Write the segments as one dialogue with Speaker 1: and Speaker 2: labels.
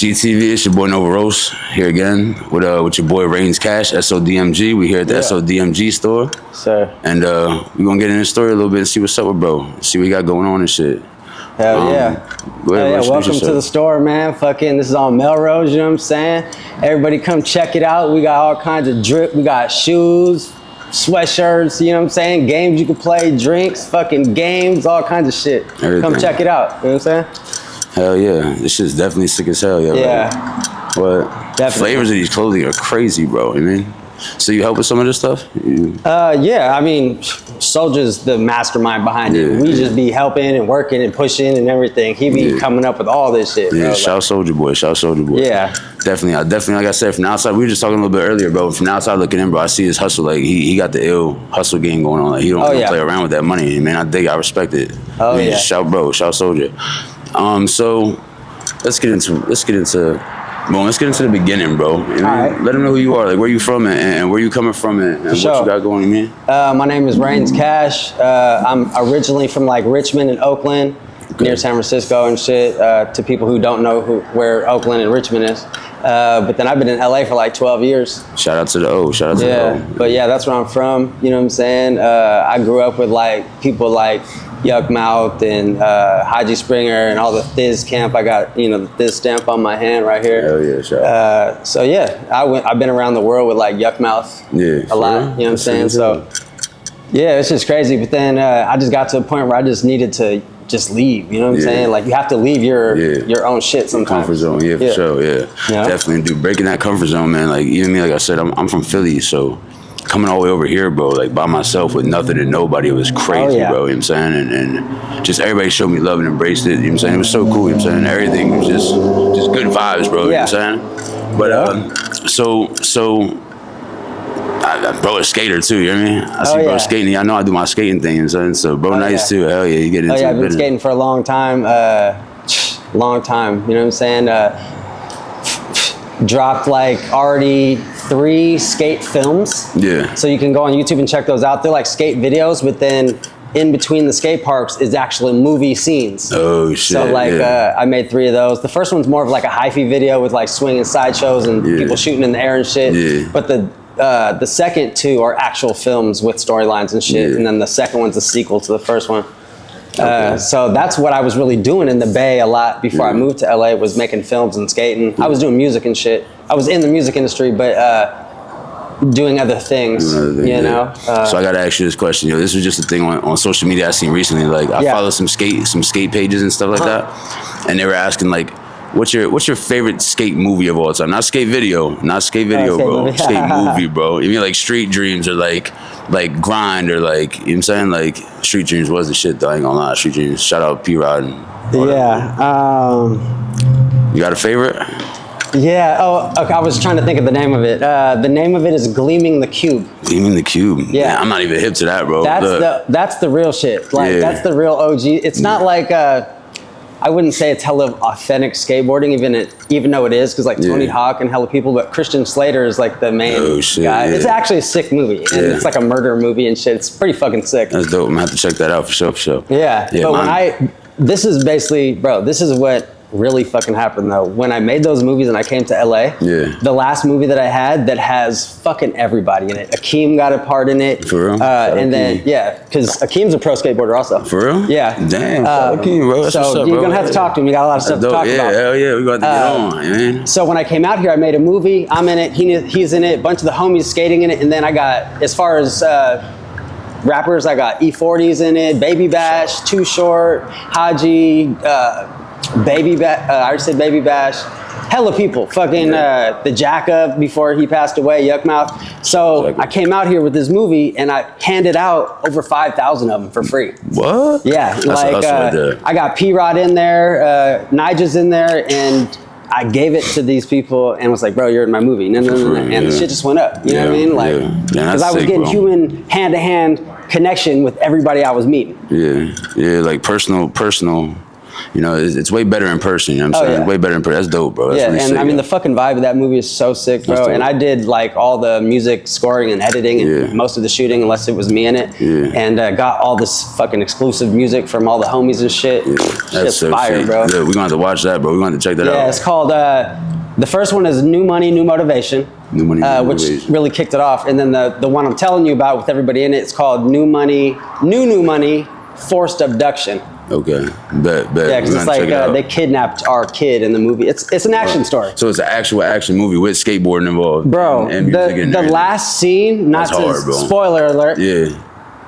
Speaker 1: YuckMouth it's your boy Nova Rose here again with your boy RAINZ Cash, SODMG. We here at the SODMG store.
Speaker 2: Sir.
Speaker 1: And we're gonna get in the story a little bit and see what's up with bro. See what he got going on and shit.
Speaker 2: Hell yeah.
Speaker 1: Go ahead,
Speaker 2: Hell yeah. Welcome to the store, man. Fucking, this is on Melrose, you know what I'm saying? Everybody come check it out. We got all kinds of drip. We got shoes, sweatshirts, you know what I'm saying? Games you can play, drinks, fucking games, all kinds of shit.
Speaker 1: Everything.
Speaker 2: Come check it out, you know what I'm saying?
Speaker 1: Hell yeah. This shit's definitely sick as hell, yo.
Speaker 2: Yeah.
Speaker 1: What?
Speaker 2: Definitely.
Speaker 1: Flavors of these clothing are crazy, bro. You mean? So you help with some of this stuff?
Speaker 2: Yeah, I mean, SOULJA's the mastermind behind it. We just be helping and working and pushing and everything. He be coming up with all this shit, bro.
Speaker 1: Yeah, shout SOULJA boy, shout SOULJA boy.
Speaker 2: Yeah.
Speaker 1: Definitely, like I said, from the outside, we were just talking a little bit earlier, bro. From the outside looking in, bro, I see his hustle. Like, he got the ill hustle game going on. Like, he don't play around with that money. Man, I respect it.
Speaker 2: Oh, yeah.
Speaker 1: Shout SOULJA. So, let's get into the beginning, bro. Let them know who you are, like where you from and where you coming from and what you got going, man.
Speaker 2: My name is RAINZ Cash. I'm originally from like Richmond and Oakland, near San Francisco and shit. To people who don't know where Oakland and Richmond is. But then I've been in LA for like 12 years.
Speaker 1: Shout out to the O. Shout out to the O.
Speaker 2: But yeah, that's where I'm from. You know what I'm saying? I grew up with like people like YuckMouth and Haji Springer and all the Thiz camp. I got, the Thiz stamp on my hand right here.
Speaker 1: Hell yeah, shout out.
Speaker 2: So yeah, I've been around the world with like YuckMouth a lot. You know what I'm saying? So yeah, it's just crazy. But then I just got to a point where I just needed to just leave. You know what I'm saying? Like you have to leave your own shit sometimes.
Speaker 1: Comfort zone, for sure. Yeah, definitely, dude. Breaking that comfort zone, man. Like even me, like I said, I'm from Philly, so coming all the way over here, bro, like by myself with nothing and nobody, it was crazy, bro. You know what I'm saying? And just everybody showed me love and embraced it. You know what I'm saying? It was so cool. You know what I'm saying? Everything was just good vibes, bro. You know what I'm saying? But bro, a skater too, you know what I mean? I see bro skating. I know I do my skating thing, you know what I'm saying? So bro, nice too. Hell yeah, you get into it.
Speaker 2: I've been skating for a long time. You know what I'm saying? Dropped like already 3 skate films. Yeah. So you can go on YouTube and check those out. They're like skate videos, but then in between the skate parks is actually movie scenes. Oh shit. So like I made 3 of those. The first one's more of like a hyphy video with like swinging sideshows and people shooting in the air and shit. Yeah. But the second 2 are actual films with storylines and shit, and then the second one's a sequel to the first one. So that's what I was really doing in the Bay a lot before I moved to LA, was making films and skating. I was doing music and shit. I was in the music industry, but doing other things, you know?
Speaker 1: So I gotta ask you this question. This was just a thing on social media I seen recently. Like I follow some skate pages and stuff like that, and they were asking like, what's your favorite skate movie of all time? Not skate video, bro. Skate movie, bro. You mean like Street Dreams or like Grind or like, you know what I'm saying? Like Street Dreams was the shit though, I ain't gonna lie. Street Dreams, shout out P-Rod and all that. You got a favorite?
Speaker 2: Yeah, okay, I was trying to think of the name of it. The name of it is Gleaming the Cube. Gleaming
Speaker 1: the Cube? Yeah. I'm not even hip to that, bro.
Speaker 2: That's the real shit. Like, that's the real OG. It's not like, I wouldn't say it's hella authentic skateboarding, even though it is, because like Tony Hawk and hella people, but Christian Slater is like the main guy. It's actually a sick movie, and it's like a murder movie and shit. It's pretty fucking sick.
Speaker 1: That's dope. I'm gonna have to check that out for sure.
Speaker 2: Yeah, but this is basically, bro, this is what really fucking happened though. When I made those movies and I came to LA, the last movie that I had that has fucking everybody in it. Akeem got a part in it. For real? And then, because Akeem's a pro skateboarder also. For real? Yeah. Damn, Akeem, bro. That's what's up, you're gonna have to talk to him. You got a lot of stuff to talk about. Hell yeah, we got to get on, man. So when I came out here, I made a movie. I'm in it, he's in it, a bunch of the homies skating in it, and then I got, as far as rappers, I got E40's in it, Baby Bash, Too Short, Haji, I already said Baby Bash, hella people, fucking the Jack Up before he passed away, YuckMouth. So I came out here with this movie and I handed out over 5,000 of them for free. What? Yeah, like I got P-Rod in there, Nigel's in there, and I gave it to these people and was like, bro, you're in my movie. No. And the shit just went up. You know what I mean? Like, because I was getting human hand-to-hand connection with everybody I was meeting.
Speaker 1: Yeah, like personal you know, it's way better in person. You know what I'm saying?
Speaker 2: Yeah.
Speaker 1: Way better in person. That's dope, bro. That's
Speaker 2: yeah,
Speaker 1: really
Speaker 2: and
Speaker 1: sick,
Speaker 2: I mean the fucking vibe of that movie is so sick, bro. And I did like all the music scoring and editing and most of the shooting, unless it was me in it. Yeah. And got all this fucking exclusive music from all the homies and shit. Yeah. That's so fire, sick, bro.
Speaker 1: Yeah, we're gonna have to watch that, bro. We're gonna have to check that out.
Speaker 2: Yeah, it's called. The first one is New Money, New Motivation.
Speaker 1: New Money, New
Speaker 2: which
Speaker 1: Motivation.
Speaker 2: really kicked it off. And then the one I'm telling you about with everybody in it, it's called New Money, New Money, Forced Abduction.
Speaker 1: Okay, bet.
Speaker 2: Yeah, because it's like they kidnapped our kid in the movie. It's an action story.
Speaker 1: So it's an actual action movie with skateboarding involved.
Speaker 2: Bro, the last scene, not to hard, bro. Spoiler alert.
Speaker 1: Yeah.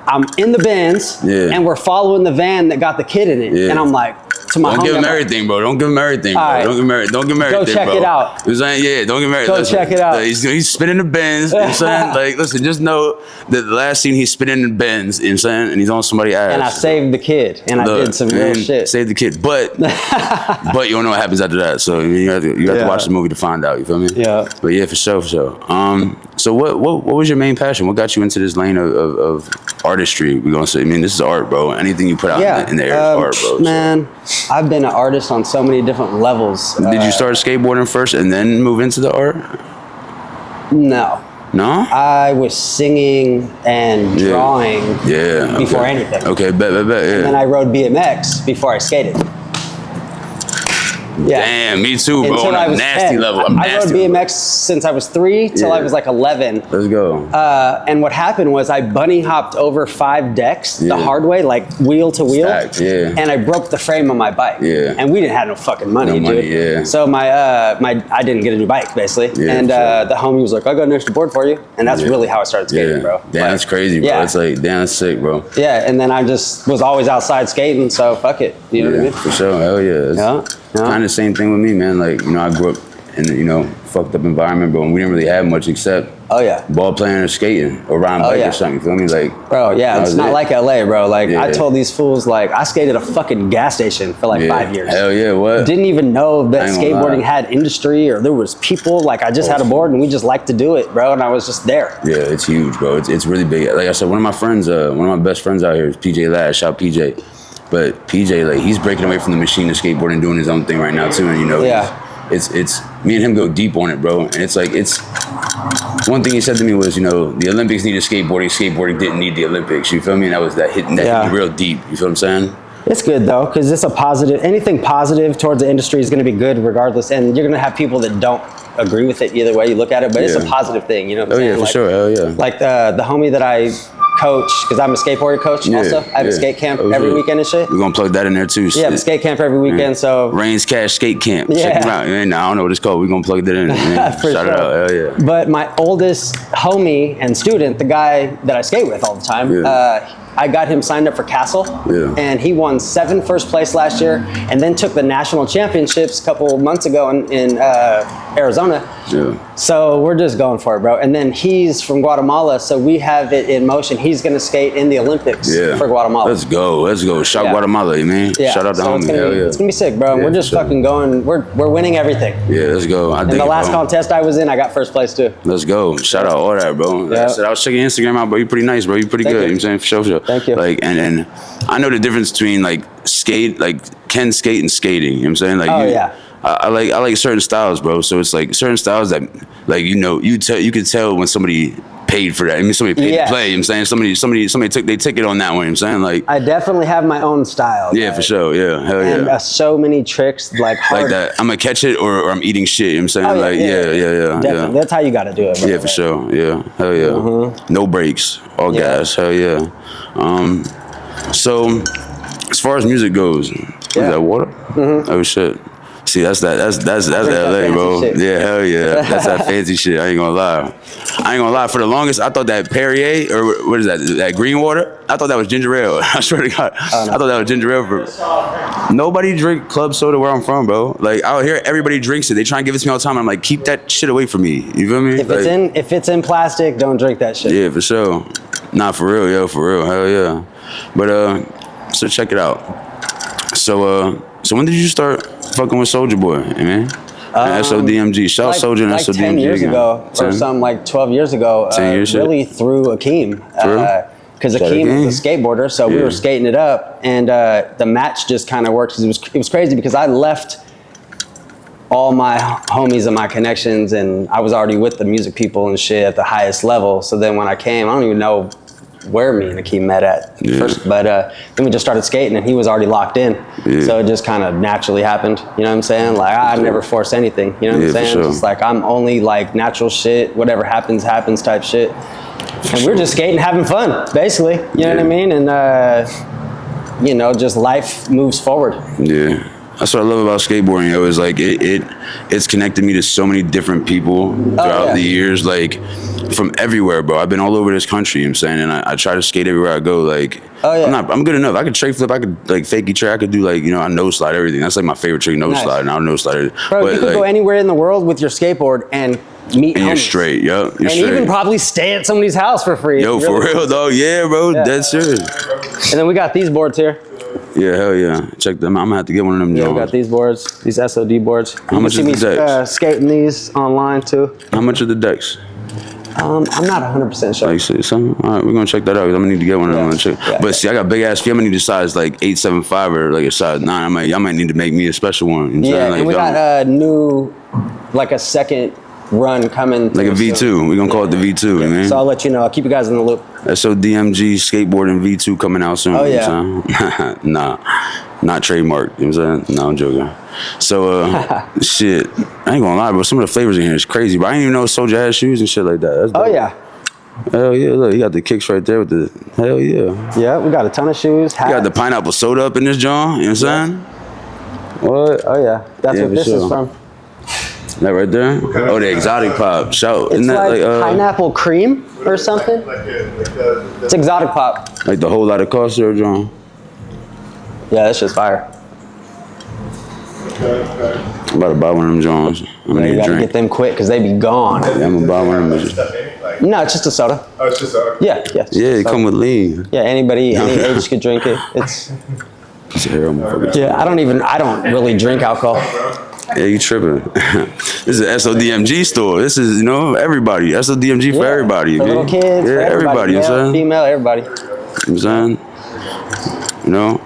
Speaker 2: I'm in the Benz, and we're following the van that got the kid in it, and I'm like, to my homie,
Speaker 1: don't give him everything, bro. Don't give him everything, bro. Right. Don't give him everything, bro.
Speaker 2: Go check it out.
Speaker 1: You know what I'm saying? Yeah, don't give him everything.
Speaker 2: Go check it out.
Speaker 1: He's spinning the Benz. You know what I'm saying? Like, listen, just know that the last scene he's spinning the Benz. You know what I'm saying? And he's on somebody's ass.
Speaker 2: And I saved the kid, and I did some real shit.
Speaker 1: Saved the kid, but you don't know what happens after that. So you have to watch the movie to find out. You feel me?
Speaker 2: Yeah.
Speaker 1: But yeah, for sure. So what was your main passion? What got you into this lane of artistry? We're gonna say. I mean, this is art, bro. Anything you put out in the air is art, bro.
Speaker 2: Man, I've been an artist on so many different levels.
Speaker 1: Did you start skateboarding first and then move into the art?
Speaker 2: No.
Speaker 1: No?
Speaker 2: I was singing and drawing before anything.
Speaker 1: Okay, bet, yeah.
Speaker 2: And then I rode BMX before I skated. Yeah.
Speaker 1: Damn, me too, bro.
Speaker 2: Until
Speaker 1: on a nasty
Speaker 2: 10.
Speaker 1: level.
Speaker 2: I rode BMX since I was 3 till I was like 11.
Speaker 1: Let's go.
Speaker 2: And what happened was I bunny hopped over 5 decks the hard way, like wheel to wheel.
Speaker 1: Stacked, and
Speaker 2: I broke the frame of my bike.
Speaker 1: Yeah.
Speaker 2: And we didn't have no fucking money, dude. So I didn't get a new bike, basically. And the homie was like, I got an extra board for you. And that's really how I started skating, bro.
Speaker 1: Damn, that's crazy, bro. It's like, damn, that's sick, bro.
Speaker 2: Yeah, and then I just was always outside skating, so fuck it. You know what I mean?
Speaker 1: For sure, hell yeah. Kind of the same thing with me, man. Like, you know, I grew up in a, you know, fucked up environment, bro, and we didn't really have much except ball playing or skating or riding bike or something. You feel me? Like,
Speaker 2: bro, it's not like LA, bro. Like, I told these fools, like, I skated a fucking gas station for like 5 years.
Speaker 1: Hell yeah, what?
Speaker 2: Didn't even know that skateboarding had industry or there was people. Like, I just had a board and we just liked to do it, bro. And I was just there. Yeah,
Speaker 1: it's huge, bro. It's really big. Like I said, one of my friends, one of my best friends out here is PJ Ladd. Shout PJ. But PJ, like, he's breaking away from the machine of skateboarding and doing his own thing right now too. And you know, it's me and him go deep on it, bro. And it's like, it's one thing he said to me was, you know, the Olympics needed skateboarding. Skateboarding didn't need the Olympics. You feel me? And that was hit me real deep. You feel what I'm saying?
Speaker 2: It's good though, because it's a positive. Anything positive towards the industry is going to be good regardless. And you're going to have people that don't agree with it either way you look at it. But it's a positive thing. You know what I'm saying?
Speaker 1: Yeah, for sure. Hell yeah.
Speaker 2: Like the homie that I coach, because I'm a skateboarding coach also. I have a skate camp every weekend and shit.
Speaker 1: We're going to plug that in there too.
Speaker 2: Yeah, I have a skate camp every weekend, so.
Speaker 1: RAINZ Cash Skate Camp. Check it out. I don't know what it's called. We're going to plug that in. Shout it out. Hell yeah.
Speaker 2: But my oldest homie and student, the guy that I skate with all the time, I got him signed up for Castle, and he won 7 first place last year, and then took the national championships a couple months ago in Arizona. So we're just going for it, bro. And then he's from Guatemala, so we have it in motion. He's gonna skate in the Olympics for Guatemala.
Speaker 1: Let's go. Shout Guatemala, man. Shout out to homie.
Speaker 2: It's gonna be sick, bro. We're just fucking going. We're winning everything.
Speaker 1: Yeah, let's go.
Speaker 2: And the last contest I was in, I got first place too.
Speaker 1: Let's go. Shout out all that, bro. Like I said, I was checking Instagram out, bro. You're pretty nice, bro. You're pretty good. You know what I'm saying? For sure.
Speaker 2: Thank you.
Speaker 1: Like, and I know the difference between like skate, like Ken skate and skating. You know what I'm saying? Like, I like certain styles, bro. So it's like certain styles that, like, you know, you can tell when somebody paid for that. I mean, somebody paid to play. You know what I'm saying? Somebody took their ticket on that one. You know what I'm saying? Like, I
Speaker 2: definitely have my own style.
Speaker 1: Yeah, for sure. Yeah, hell yeah.
Speaker 2: And so many tricks, like
Speaker 1: that. I'm gonna catch it or I'm eating shit. You know what I'm saying?
Speaker 2: Definitely. That's how you got to do it. Bro.
Speaker 1: Yeah, for sure. Yeah, hell yeah. No brakes, all gas. Hell yeah. So, as far as music goes, is that water? Oh shit. See, that's LA, bro.
Speaker 2: Shit.
Speaker 1: Yeah, hell yeah. That's that fancy shit. I ain't gonna lie. For the longest, I thought that Perrier, or what is that? That green water? I thought that was ginger ale. I swear to God. I thought that was ginger ale. Nobody drink club soda where I'm from, bro. Like, out here, everybody drinks it. They try and give it to me all the time. I'm like, keep that shit away from me. You feel me?
Speaker 2: If it's in plastic, don't drink that shit.
Speaker 1: Yeah, for sure. Nah, for real, yo, for real. Hell yeah. But so check it out. So when did you start fucking with SOULJA Boy, man? SODMG. Shout SOULJA and SODMG.
Speaker 2: 10 years ago, or something like 12 years ago.
Speaker 1: 10 years
Speaker 2: really through Akeem. because Akeem was a skateboarder, so we were skating it up, and the match just kind of worked. It was crazy because I left all my homies and my connections, and I was already with the music people and shit at the highest level. So then when I came, I don't even know where me and Akeem met at first, but then we just started skating, and he was already locked in. So it just kind of naturally happened. You know what I'm saying? Like I never force anything. You know what I'm saying? It's like I'm only like natural shit. Whatever happens, happens type shit. And we're just skating, having fun, basically. You know what I mean? And you know, just life moves forward.
Speaker 1: Yeah. That's what I love about skateboarding. It was like it's connected me to so many different people throughout the years, like from everywhere, bro. I've been all over this country, you know what I'm saying, and I try to skate everywhere I go. Like I'm good enough. I could trait flip, I could like fakey trick, I could do like, you know, I nose slide everything. That's like my favorite trick, nose slide, and I'll nose slide everything.
Speaker 2: Bro,
Speaker 1: but
Speaker 2: you could go anywhere in the world with your skateboard and meet
Speaker 1: and
Speaker 2: homies.
Speaker 1: You're straight, you're
Speaker 2: and
Speaker 1: straight.
Speaker 2: even probably stay at somebody's house for free.
Speaker 1: Yo, for real though, yeah, bro, dead serious.
Speaker 2: And then we got these boards here.
Speaker 1: Yeah, hell yeah. Check them out. I'm gonna have to get one of them.
Speaker 2: Yeah, we got these boards, these SOD boards.
Speaker 1: How much is the decks?
Speaker 2: Skating these online too.
Speaker 1: How much are the decks?
Speaker 2: I'm not 100% sure.
Speaker 1: Like, see, something? All right, we're gonna check that out because I'm gonna need to get one of them. But see, I got big ass feet. I'm gonna need a size like 8.75 or like a size 9. Y'all might need to make me a special one. You know
Speaker 2: yeah,
Speaker 1: like,
Speaker 2: and we got a new, like a second run coming.
Speaker 1: Like a V2. We're gonna call it the V2, man.
Speaker 2: So I'll let you know. I'll keep you guys in the loop.
Speaker 1: SODMG skateboarding V2 coming out soon.
Speaker 2: Oh, yeah.
Speaker 1: You know what I'm saying? Nah, not trademarked. You know what I'm saying? No, I'm joking. So, shit, I ain't gonna lie, bro. Some of the flavors in here is crazy, bro. I didn't even know SOULJA had shoes and shit like that. That's dope.
Speaker 2: Oh, yeah.
Speaker 1: Hell yeah, look, you got the kicks right there with the, hell yeah.
Speaker 2: Yeah, we got a ton of shoes, hats.
Speaker 1: You got the pineapple soda up in this John, you know what I'm saying? What?
Speaker 2: Oh, yeah. That's what this is from.
Speaker 1: That right there? Oh, the exotic pop. Shout.
Speaker 2: It's
Speaker 1: Isn't that
Speaker 2: like pineapple cream or something? It's exotic pop.
Speaker 1: Like the whole lot of cost there, John?
Speaker 2: Yeah, that's just fire.
Speaker 1: I'm about to buy one of them Johns. I'm gonna
Speaker 2: You gotta get them quick because they be gone.
Speaker 1: Yeah, I'm gonna buy one of them.
Speaker 2: No, it's just a soda.
Speaker 3: Oh, it's just soda?
Speaker 2: Yeah, yeah.
Speaker 1: Yeah, it come with lean.
Speaker 2: Yeah, anybody, any age could drink it. It's.
Speaker 1: Piece of hair on my fucking.
Speaker 2: Yeah, I don't really drink alcohol.
Speaker 1: Yeah, you tripping. This is an SODMG store. This is, you know, everybody. SODMG for everybody.
Speaker 2: For little kids,
Speaker 1: yeah,
Speaker 2: for everybody.
Speaker 1: you know what I'm saying?
Speaker 2: Female, everybody.
Speaker 1: You know what I'm saying? You know?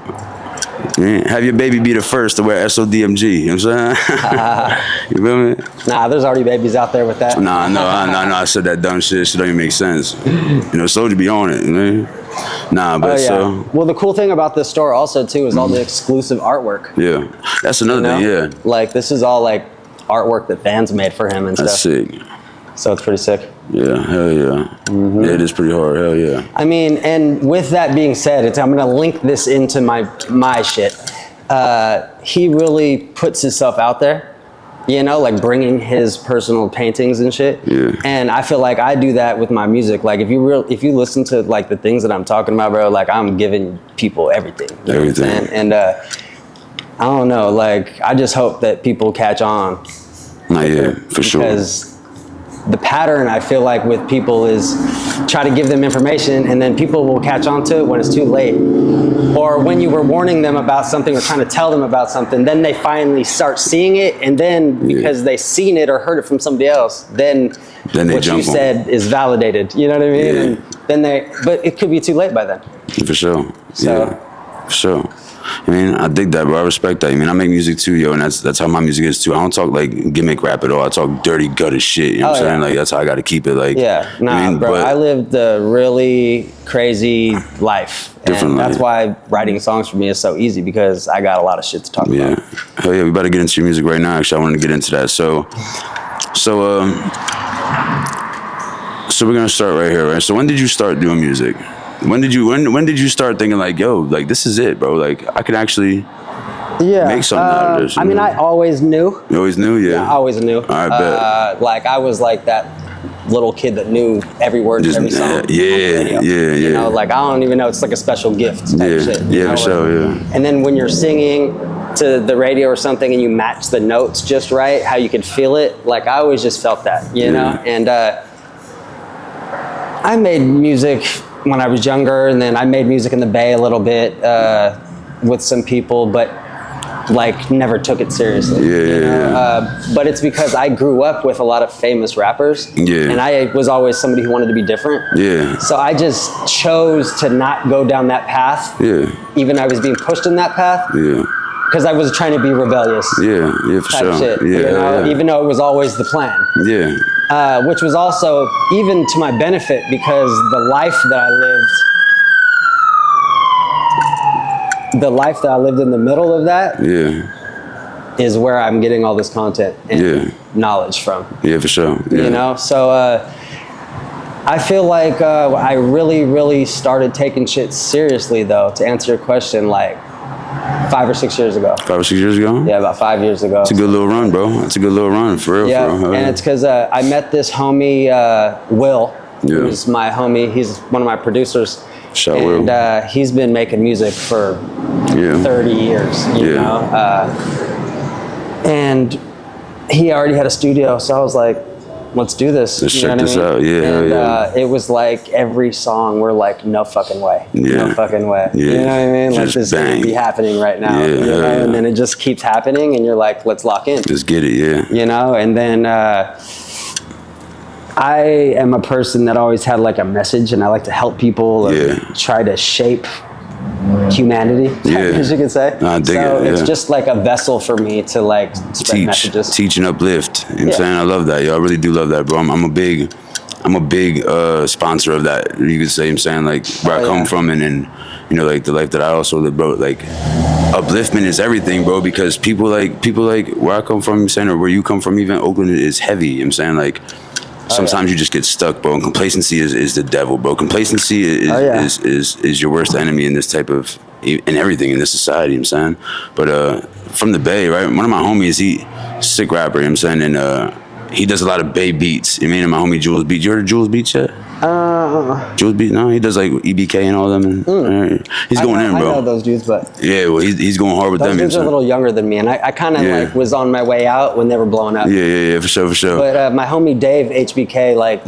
Speaker 1: Yeah, have your baby be the first to wear SODMG. You know what I'm saying? You feel me?
Speaker 2: Nah, there's already babies out there with that.
Speaker 1: Nah, no, I said that dumb shit. Shit don't even make sense. You know, SOULJA be on it, you know? Nah, but so.
Speaker 2: Well, the cool thing about this store also too is all the exclusive artwork.
Speaker 1: Yeah, that's another thing. Yeah,
Speaker 2: like this is all like artwork that fans made for him and
Speaker 1: that's
Speaker 2: stuff.
Speaker 1: That's sick.
Speaker 2: So it's pretty sick.
Speaker 1: Yeah, hell yeah. Yeah, it is pretty hard. Hell yeah.
Speaker 2: I mean, and with that being said, I'm gonna link this into my shit. He really puts himself out there. You know, like bringing his personal paintings and shit.
Speaker 1: Yeah.
Speaker 2: And I feel like I do that with my music. Like if you listen to like the things that I'm talking about, bro, like I'm giving people everything. You know what I'm saying? And I don't know, like I just hope that people catch on.
Speaker 1: Not yet, for sure.
Speaker 2: Because the pattern I feel like with people is try to give them information and then people will catch on to it when it's too late. Or when you were warning them about something or trying to tell them about something, then they finally start seeing it, and then because they seen it or heard it from somebody else, then what you said is validated. You know what I mean?
Speaker 1: Yeah.
Speaker 2: And then but it could be too late by then.
Speaker 1: For sure.
Speaker 2: So,
Speaker 1: yeah, for sure. I mean, I dig that, bro. I respect that. I mean, I make music too, yo, and that's how my music is too. I don't talk like gimmick rap at all. I talk dirty, gutted shit. You know what I'm saying? Like that's how I got to keep it. Like,
Speaker 2: yeah, nah, I mean, bro. I lived a really crazy life, and that's why writing songs for me is so easy because I got a lot of shit to talk about.
Speaker 1: Yeah, hell yeah. We about to get into your music right now. Actually, I wanted to get into that. So we're gonna start right here, right? So when did you start doing music? When did you start thinking like, yo, like this is it, bro? Like I can actually make something out of this.
Speaker 2: I mean, I always knew.
Speaker 1: You always knew, yeah.
Speaker 2: I always knew.
Speaker 1: I bet.
Speaker 2: Like I was like that little kid that knew every word to every song.
Speaker 1: Yeah.
Speaker 2: You know, like I don't even know. It's like a special gift type shit.
Speaker 1: Yeah, for sure. Yeah.
Speaker 2: And then when you're singing to the radio or something and you match the notes just right, how you could feel it. Like I always just felt that, you know. And I made music when I was younger, and then I made music in the Bay a little bit with some people, but like never took it seriously. But it's because I grew up with a lot of famous rappers, and I was always somebody who wanted to be different. So I just chose to not go down that path. Even I was being pushed in that path. Because I was trying to be rebellious.
Speaker 1: For sure.
Speaker 2: Shit, you know? Even though it was always the plan. Which was also even to my benefit, because the life that I lived in the middle of that is where I'm getting all this content and knowledge from.
Speaker 1: For sure.
Speaker 2: You know, so I feel like I really started taking shit seriously, though, to answer your question, like 5 or 6 years ago.
Speaker 1: 5 or 6 years ago?
Speaker 2: Yeah, about 5 years ago.
Speaker 1: It's a good little run, bro. It's a good little run, for real.
Speaker 2: Yeah,
Speaker 1: for real.
Speaker 2: and it's because I met this homie, Will, who's my homie. He's one of my producers.
Speaker 1: Shout Will.
Speaker 2: And he's been making music for 30 years, you know? And he already had a studio, so I was like, let's do this.
Speaker 1: Let's check this out.
Speaker 2: And it was like every song we're like, no fucking way. No fucking way. You know what I mean? Like, this can't be happening right now. You know? And then it just keeps happening, and you're like, let's lock in.
Speaker 1: Just get it,
Speaker 2: You know? And then I am a person that always had like a message, and I like to help people and try to shape humanity, as you could say.
Speaker 1: I dig
Speaker 2: so
Speaker 1: it,
Speaker 2: it's just like a vessel for me to like spread messages.
Speaker 1: Teach and uplift. You know what I'm saying? I love that, yo. I really do love that, bro. I'm a big sponsor of that. You could say, I'm saying, like, where I come from, and you know, like the life that I also live, bro. Like, upliftment is everything, bro, because people like where I come from, I'm saying, or where you come from, even Oakland, is heavy. You know what I'm saying? Like, sometimes you just get stuck, bro. And complacency is the devil, bro. Complacency is your worst enemy in this type of, in everything in this society, you know what I'm saying? But from the Bay, right? One of my homies, he sick rapper, you know what I'm saying? And he does a lot of Bay beats. You mean, and my homie Jules Beats. You heard of Jules Beats yet? Jules Beats? No, he does like EBK and all them. And, he's going in, bro.
Speaker 2: I know those dudes, but
Speaker 1: well, he's going hard with them.
Speaker 2: Those dudes are a little younger than me, and I kind of like was on my way out when they were blowing up.
Speaker 1: For sure.
Speaker 2: But my homie Dave HBK, like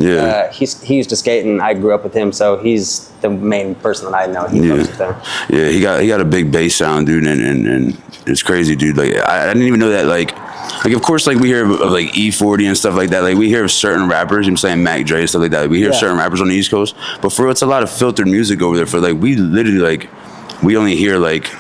Speaker 2: he used to skate, and I grew up with him, so he's the main person that I know. He goes with them.
Speaker 1: He got a big bass sound, dude, and it's crazy, dude. Like I didn't even know that, like of course, like we hear of like E40 and stuff like that. Like we hear of certain rappers, I'm saying Mac Dre and stuff like that. Like, we hear of certain rappers on the East Coast, but for real, it's a lot of filtered music over there. For like, we literally like, we only hear like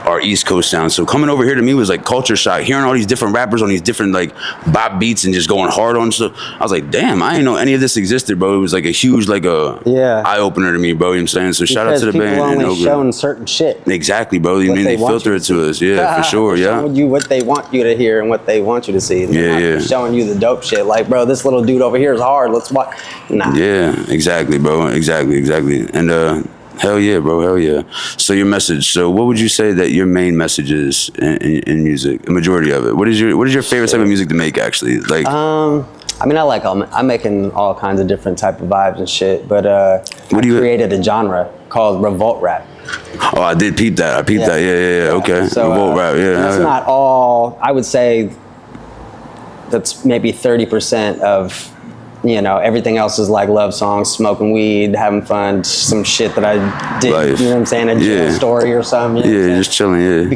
Speaker 1: our East Coast sound. So coming over here to me was like culture shock. Hearing all these different rappers on these different like bop beats and just going hard on stuff. I was like, damn, I didn't know any of this existed, bro. It was like a huge like eye opener to me, bro. You know what I'm saying? So shout out to the band.
Speaker 2: Because people only showing certain shit.
Speaker 1: Exactly, bro. You mean they filter it to us? Yeah, for sure.
Speaker 2: Showing you what they want you to hear and what they want you to see. And showing you the dope shit. Like, bro, this little dude over here is hard. Let's watch. Nah.
Speaker 1: Yeah, exactly, bro. Exactly. And hell yeah, bro. Hell yeah. So your message. So what would you say that your main message is in music? The majority of it. What is your favorite type of music to make? Actually, like.
Speaker 2: I mean, I'm making all kinds of different type of vibes and shit. But I created a genre called revolt rap.
Speaker 1: Oh, I did peep that. I peeped that. Yeah. Okay.
Speaker 2: So,
Speaker 1: revolt rap. Yeah.
Speaker 2: That's not all. I would say that's maybe 30% of. You know, everything else is like love songs, smoking weed, having fun, some shit that I did,
Speaker 1: Life.
Speaker 2: You know what I'm saying? A jail story or something. You know
Speaker 1: just chilling,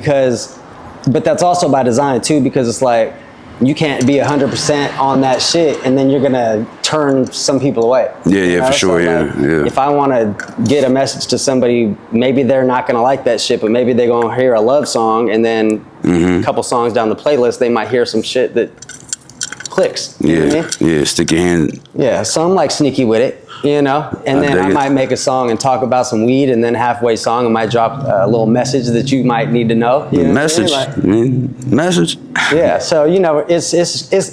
Speaker 2: but that's also by design too, because it's like, you can't be 100% on that shit and then you're gonna turn some people away.
Speaker 1: For sure, so
Speaker 2: If I wanna get a message to somebody, maybe they're not gonna like that shit, but maybe they're gonna hear a love song and then a couple songs down the playlist, they might hear some shit that clicks. You know what I mean?
Speaker 1: Stick your hand.
Speaker 2: Yeah, so I'm like sneaky with it, you know? And then I might make a song and talk about some weed, and then halfway song I might drop a little message that you might need to know. You know
Speaker 1: message. Message.
Speaker 2: Yeah, so you know, it's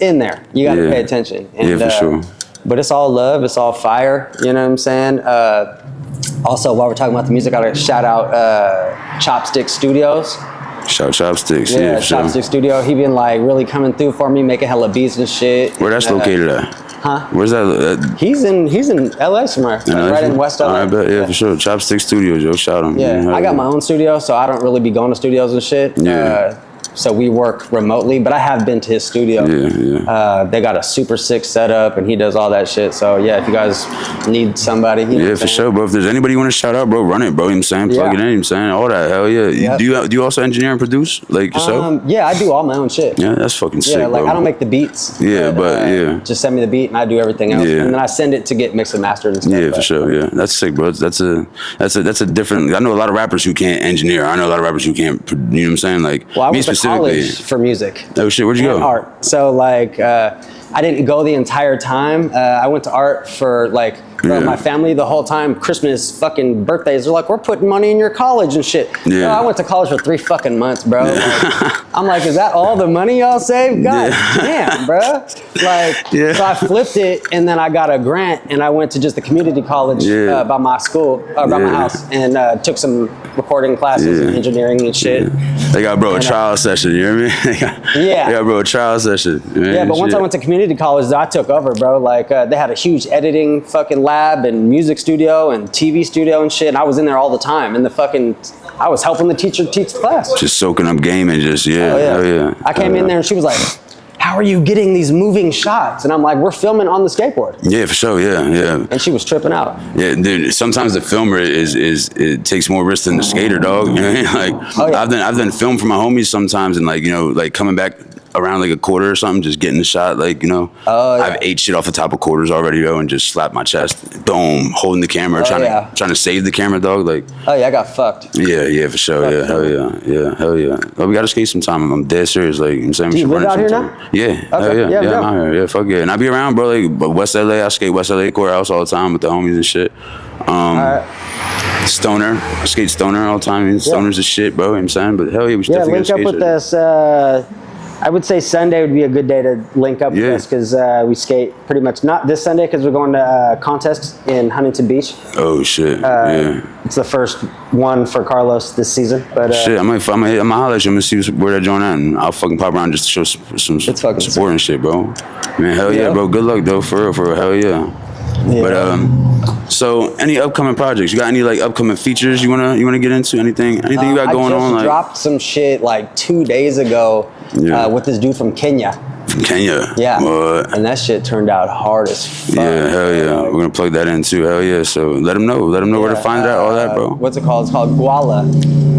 Speaker 2: in there. You gotta pay attention. And,
Speaker 1: for sure.
Speaker 2: But it's all love, it's all fire, you know what I'm saying? Also, while we're talking about the music, I gotta shout out Chopstick Studios.
Speaker 1: Shout Chopsticks,
Speaker 2: yeah, Chopstick Studio. He been like really coming through for me, making hella beats and shit.
Speaker 1: Where that's located at?
Speaker 2: Huh?
Speaker 1: Where's that?
Speaker 2: He's in LA somewhere, right in West LA.
Speaker 1: I bet, for sure. Chopstick Studios, yo, shout him.
Speaker 2: Yeah, I got my own studio, so I don't really be going to studios and shit. so we work remotely, but I have been to his studio. They got a super sick setup, and he does all that shit. So yeah, if you guys need somebody,
Speaker 1: for sure, bro. If there's anybody you want to shout out, bro, run it, bro. You know what I'm saying? Plug it in, you know what I'm saying? All that, hell yeah.
Speaker 2: Yep.
Speaker 1: Do you also engineer and produce, like yourself?
Speaker 2: Yeah, I do all my own shit.
Speaker 1: Yeah, that's fucking sick,
Speaker 2: like
Speaker 1: bro.
Speaker 2: I don't make the beats.
Speaker 1: But
Speaker 2: just send me the beat and I do everything else, and then I send it to get mixed and mastered and stuff.
Speaker 1: Yeah, for sure. Yeah, that's sick, bro. That's a different. I know a lot of rappers who can't engineer. I know a lot of rappers who can't. You know what I'm saying? Like
Speaker 2: well, I
Speaker 1: me
Speaker 2: went to
Speaker 1: specifically.
Speaker 2: college for music.
Speaker 1: Oh shit, where'd you go?
Speaker 2: Art. So like, I didn't go the entire time. I went to art for like. My family the whole time, Christmas, fucking birthdays, they're like, we're putting money in your college and shit. Bro, I went to college for 3 fucking months, bro. Like, I'm like, is that all the money y'all saved? God damn, bro. Like, so I flipped it, and then I got a grant, and I went to just the community college by my school, by my house, and took some recording classes and engineering and shit.
Speaker 1: They got, bro, a trial session, you hear me? They got, bro, a trial session. Man,
Speaker 2: but once I went to community college, I took over, bro. Like, they had a huge editing fucking lab and music studio and TV studio and shit. And I was in there all the time. And I was helping the teacher teach the class.
Speaker 1: Just soaking up game and just,
Speaker 2: I came in there and she was like, how are you getting these moving shots? And I'm like, we're filming on the skateboard. Yeah,
Speaker 1: for sure, yeah.
Speaker 2: And she was tripping out.
Speaker 1: Yeah, dude, sometimes the filmer it takes more risk than the skater, dog. You know what I mean? Like, I've done film for my homies sometimes, and like, you know, like coming back around like a quarter or something, just getting the shot, like, you know. I've ate shit off the top of quarters already, yo, and just slapped my chest, boom, holding the camera, trying to save the camera, dog, like.
Speaker 2: Oh yeah, I got fucked.
Speaker 1: Yeah, for sure, hell yeah. Well, we gotta skate sometime. I'm dead serious, like, you know what I'm saying?
Speaker 2: Do you live out here now?
Speaker 1: Yeah, hell yeah, I'm out here, fuck yeah. And I be around, bro, like, but West LA, I skate West LA courthouse all the time with the homies and shit. Stoner, I skate Stoner all the time. Stoner's the shit, bro, you know what I'm saying? But hell yeah, we should definitely
Speaker 2: link up with us. I would say Sunday would be a good day to link up with us, because we skate pretty much, not this Sunday because we're going to a contest in Huntington Beach.
Speaker 1: Oh shit,
Speaker 2: It's the first one for Carlos this season. But
Speaker 1: shit, I'm gonna holler at you, I'm gonna see where that joint at, and I'll fucking pop around just to show some support and shit, bro. Man, hell yeah, bro. Good luck though, for real, hell yeah. But so any upcoming projects? You got any like upcoming features you wanna get into? Anything you got going on?
Speaker 2: I
Speaker 1: just
Speaker 2: dropped some shit like 2 days ago with this dude from Kenya.
Speaker 1: From Kenya?
Speaker 2: Yeah.
Speaker 1: What?
Speaker 2: And that shit turned out hard as fuck.
Speaker 1: Yeah, hell yeah. We're gonna plug that in too. Hell yeah. So let them know where to find that, all that, bro.
Speaker 2: What's it called? It's called Gwalla.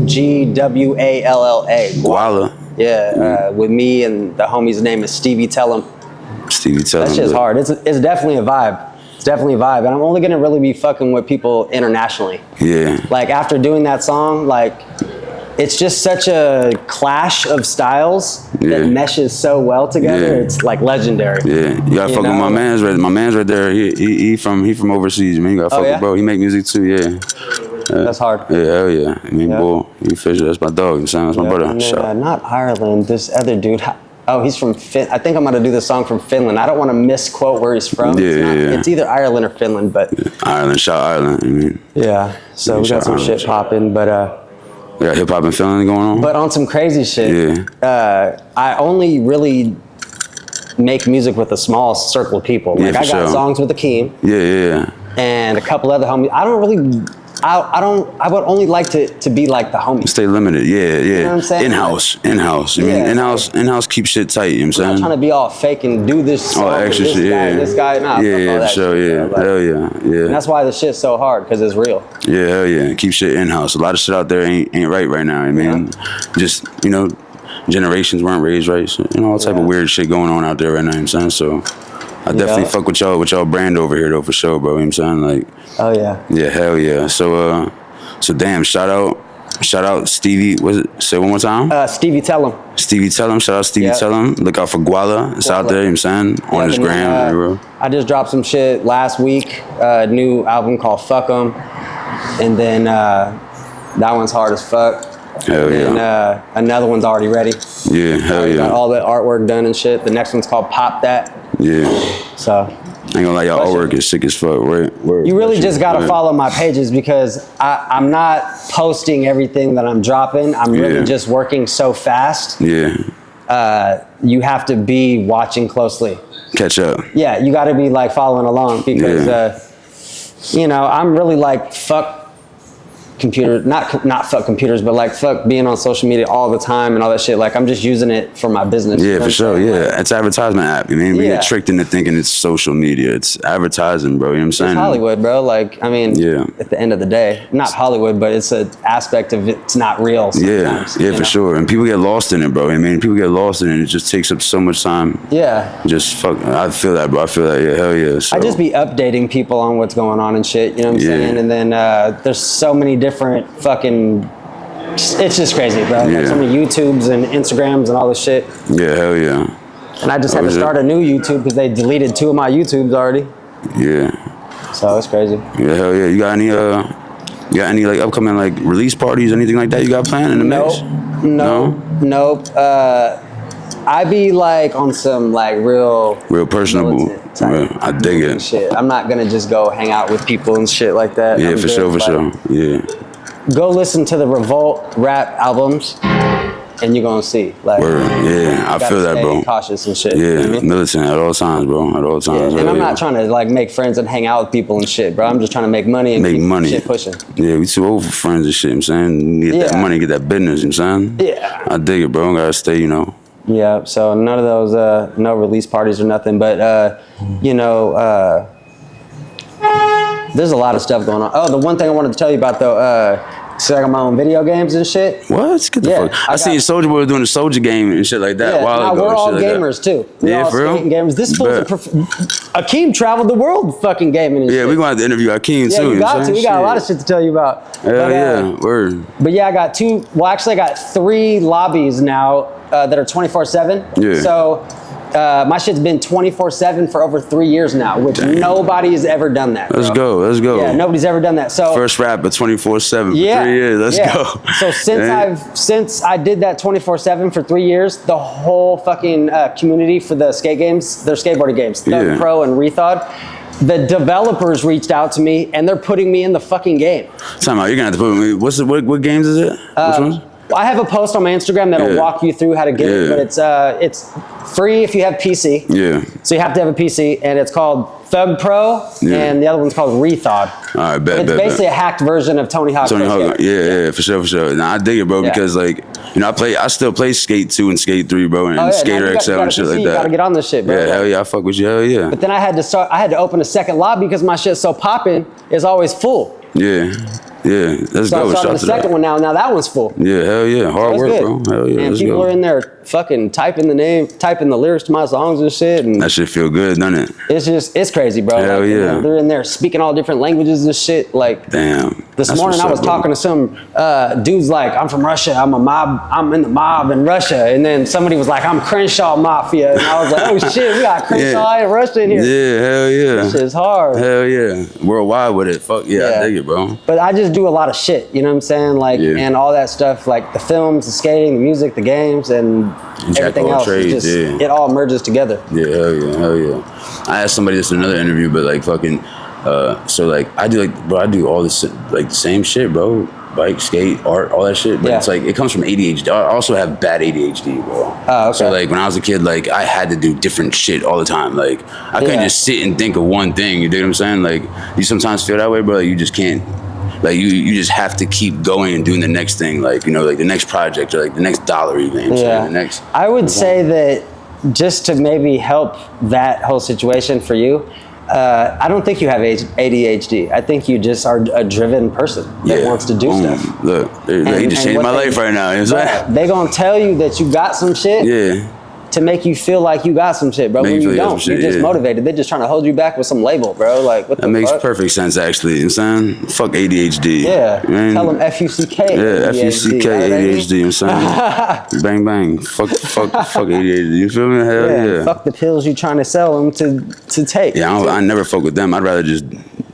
Speaker 2: Gwalla.
Speaker 1: Gwalla.
Speaker 2: Yeah. With me and the homie's name is Stevie Tell him.
Speaker 1: Stevie Tell him.
Speaker 2: That shit's hard. It's definitely a vibe. It's definitely a vibe. And I'm only gonna really be fucking with people internationally. Yeah. Like after doing that song, like it's just such a clash of styles that meshes so well together. It's like legendary. Yeah, you gotta fuck with my man's right there. He from overseas, man. You gotta fuck with bro. He make music too. Yeah. That's hard. Yeah, hell yeah. I mean, boy, he Fisher. That's my dog. You know, that's my brother. Then, not Ireland. This other dude. Oh, he's from I think I'm gonna do this song from Finland. I don't want to misquote where he's from. It's either Ireland or Finland, but Ireland. Shout Ireland. I mean. Yeah. So we got some shit popping, but. We got hip hop and Finland going on. But on some crazy shit. Yeah. I only really make music with a small circle of people. Like I got songs with Akeem. Yeah. And a couple other homies. I don't really. I would only like to be like the homies. Stay limited, yeah. You know what I'm saying? In-house. I mean, in-house keep shit tight, you know what I'm saying? I'm not trying to be all fake and do this song extra shit, this guy, nah. Yeah, for sure, hell yeah. And that's why the shit's so hard, because it's real. Yeah, hell yeah, keep shit in-house. A lot of shit out there ain't right now, I mean, just, you know, generations weren't raised right, so, you know, all type of weird shit going on out there right now, you know what I'm saying? So, I definitely fuck with y'all brand over here though, for sure, bro. You know what I'm saying? Like, oh yeah. Yeah, hell yeah. So damn, shout out Stevie, say it one more time? Stevie Tell him. Stevie Tell him, shout out Stevie Tell him. Look out for Gwalla. It's out there, you know what I'm saying? On his gram, bro. I just dropped some shit last week, new album called Fuck 'Em. And then that one's hard as fuck. Hell yeah. And another one's already ready. Yeah, hell yeah. Got all the artwork done and shit. The next one's called Pop That. Yeah. So. I ain't gonna lie, y'all artwork is sick as fuck, right? You really just gotta follow my pages, because I'm not posting everything that I'm dropping. I'm really just working so fast. Yeah. You have to be watching closely. Catch up. Yeah, you gotta be like following along, because, you know, I'm really like, fuck not fuck computers, but like fuck being on social media all the time and all that shit. Like I'm just using it for my business.
Speaker 1: Yeah, for sure. Yeah, it's advertisement app. You mean we get tricked into thinking it's social media. It's advertising, bro. You know what I'm saying?
Speaker 2: It's Hollywood, bro. Like I mean, at the end of the day, not Hollywood, but it's an aspect of it's not real.
Speaker 1: Yeah, for sure. And people get lost in it, bro. I mean, people get lost in it. It just takes up so much time.
Speaker 2: Yeah.
Speaker 1: Just fuck. I feel that, bro. I feel that. Yeah, hell yeah. So.
Speaker 2: I just be updating people on what's going on and shit. You know what I'm saying? And then there's so many different fucking. It's just crazy, bro. Like so many YouTubes and Instagrams and all this shit.
Speaker 1: Yeah, hell yeah.
Speaker 2: And I just had to start a new YouTube because they deleted 2 of my YouTubes already.
Speaker 1: Yeah.
Speaker 2: So it's crazy.
Speaker 1: Yeah, hell yeah. You got any like upcoming like release parties, anything like that you got planned in the mix?
Speaker 2: Nope. I be like on some like real
Speaker 1: personable. I dig it.
Speaker 2: Shit. I'm not gonna just go hang out with people and shit like that.
Speaker 1: Yeah, for sure. Yeah.
Speaker 2: Go listen to the Revolt rap albums, and you're gonna see. Like,
Speaker 1: yeah, I feel that, bro.
Speaker 2: Cautious and shit.
Speaker 1: Yeah,
Speaker 2: you know what I mean?
Speaker 1: Militant at all times, bro. At all times.
Speaker 2: Yeah. And I'm not trying to like make friends and hang out with people and shit, bro. I'm just trying to make money and keep shit pushing.
Speaker 1: Yeah, we too old for friends and shit. I'm saying, get that money, get that business. You know what I'm saying? Yeah. I dig it, bro. I gotta stay, you know.
Speaker 2: Yeah. So none of those, no release parties or nothing, but you know. There's a lot of stuff going on. Oh, the one thing I wanted to tell you about though, so I got my own video games and shit.
Speaker 1: What? Get the fuck. I seen SOULJA boy doing the SOULJA game and shit like that a while ago.
Speaker 2: We're all gamers too. We're all
Speaker 1: for real?
Speaker 2: Gamers. This fool's Akeem traveled the world fucking gaming and shit.
Speaker 1: Yeah, we're gonna have to interview Akeem too.
Speaker 2: Yeah, you got to. We got a lot of shit to tell you about.
Speaker 1: Hell yeah, word.
Speaker 2: But yeah, I got I got 3 lobbies now that are 24/7.
Speaker 1: Yeah.
Speaker 2: So my shit's been 24/7 for over 3 years now, which nobody has ever done that.
Speaker 1: Let's go.
Speaker 2: Yeah, nobody's ever done that. So
Speaker 1: first rapper 24/7 for 3 years. Let's go.
Speaker 2: So since I did that 24/7 for 3 years, the whole fucking community for the skate games, their skateboarding games, Thug Pro and Rethod, the developers reached out to me and they're putting me in the fucking game.
Speaker 1: Time out. You're gonna have to put me. What games is it? Which ones?
Speaker 2: I have a post on my Instagram that'll walk you through how to get it, but it's free if you have PC. Yeah. So you have to have a PC, and it's called Thug Pro, and the other one's called Rethod.
Speaker 1: All right, bet.
Speaker 2: It's basically a hacked version of Tony Hawk.
Speaker 1: Yeah, for sure. Now I dig it, bro, because like I still play Skate 2 and Skate 3, bro, and Skater XL and shit like that. You gotta
Speaker 2: get on this shit, bro.
Speaker 1: Yeah, hell yeah, I fuck with you, hell yeah.
Speaker 2: But then I had to open a second lobby because my shit's so popping, it's always full.
Speaker 1: Yeah. Yeah, let's go.
Speaker 2: So I started the second one now. Now that one's full.
Speaker 1: Yeah, hell yeah. Hard work, bro. Hell yeah.
Speaker 2: And people are in there fucking typing the lyrics to my songs and shit. And
Speaker 1: that shit feel good, doesn't it?
Speaker 2: It's crazy, bro.
Speaker 1: Hell yeah.
Speaker 2: You know, they're in there speaking all different languages and shit. Like,
Speaker 1: damn.
Speaker 2: This morning I was talking to some dudes like, I'm from Russia. I'm in the mob in Russia. And then somebody was like, I'm Crenshaw Mafia. And I was like, oh shit, we got Crenshaw and Russia in here.
Speaker 1: Yeah, hell yeah.
Speaker 2: This shit's hard.
Speaker 1: Hell yeah. Worldwide with it. Fuck yeah, I dig it, bro.
Speaker 2: But I just do a lot of shit, you know what I'm saying? Like, and all that stuff, like the films, the skating, the music, the games, and everything else.
Speaker 1: Trades,
Speaker 2: it all merges together.
Speaker 1: Yeah, hell yeah. I asked somebody this in another interview, but like fucking, so like I do all this like the same shit, bro. Bike, skate, art, all that shit. But it's like it comes from ADHD. I also have bad ADHD, bro.
Speaker 2: Oh, okay.
Speaker 1: So like when I was a kid, like I had to do different shit all the time. Like I couldn't just sit and think of one thing. You dig what I'm saying? Like you sometimes feel that way, bro. Like, you just can't. Like you just have to keep going and doing the next thing, like, you know, like the next project or like the next dollar even.
Speaker 2: Yeah.
Speaker 1: The next.
Speaker 2: I would say that just to maybe help that whole situation for you, I don't think you have ADHD. I think you just are a driven person that wants to do stuff.
Speaker 1: Look, they just changed my life right now. You know what I'm saying?
Speaker 2: They gonna tell you that you got some shit.
Speaker 1: Yeah.
Speaker 2: To make you feel like you got some shit, bro. When you don't, you're just motivated. They're just trying to hold you back with some label, bro. Like, what the fuck? That
Speaker 1: makes perfect sense, actually. You know what I'm saying? Fuck ADHD.
Speaker 2: Yeah. Tell them F-U-C-K.
Speaker 1: Yeah, F-U-C-K, ADHD. You know what I'm saying? Bang, bang. Fuck ADHD. You feel me? Hell yeah.
Speaker 2: Fuck the pills you trying to sell them to take.
Speaker 1: Yeah, I never fuck with them. I'd rather just